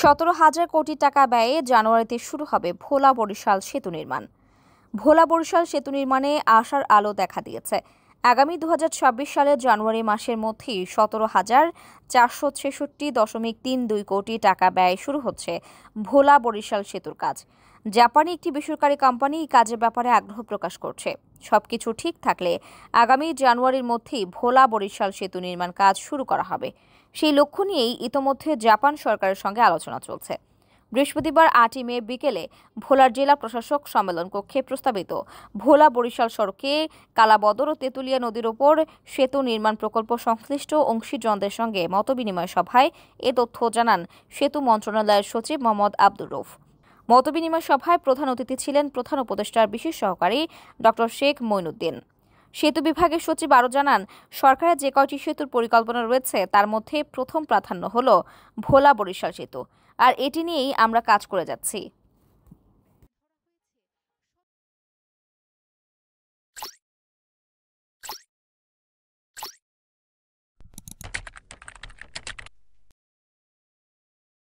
17,000 কোটি টাকা ব্যয়ে জানুয়ারিতে শুরু হবে ভোলা বরিশাল সেতু নির্মাণ। ভোলা বরিশাল সেতু নির্মাণে আশার আলো দেখা দিয়েছে। আগামী 2026 সালের জানুয়ারি মাসের মধ্যেই 17,466.32 কোটি টাকা ব্যয়ে শুরু হচ্ছে ভোলা বরিশাল সেতুর কাজ। জাপানি একটি বেসরকারি কোম্পানি এই কাজের ব্যাপারে আগ্রহ প্রকাশ করছে। সবকিছু ঠিক থাকলে আগামী জানুয়ারির মধ্যেই ভোলা বরিশাল সেতু নির্মাণ কাজ শুরু করা হবে। সেই লক্ষ্য নিয়েই ইতোমধ্যে জাপান সরকারের সঙ্গে আলোচনা চলছে। বৃহস্পতিবার 8 মে বিকেলে ভোলার জেলা প্রশাসক সম্মেলন কক্ষে প্রস্তাবিত ভোলা বরিশাল সড়কে কালাবদর ও তেঁতুলিয়া নদীর ওপর সেতু নির্মাণ প্রকল্প সংশ্লিষ্ট অংশীজনদের সঙ্গে মতবিনিময় সভায় এ তথ্য জানান সেতু মন্ত্রণালয়ের সচিব মোহাম্মদ আব্দুর রউফ। মতবিনিময় সভায় প্রধান অতিথি ছিলেন প্রধান উপদেষ্টার বিশেষ সহকারী ডক্টর শেখ মঈনুদ্দিন। সেতু বিভাগের সচিব আরও জানান, সরকারের যে কয়টি সেতুর পরিকল্পনা রয়েছে তার মধ্যে প্রথম প্রাধান্য হল ভোলা বরিশাল সেতু, আর এটি নিয়েই আমরা কাজ করে যাচ্ছি।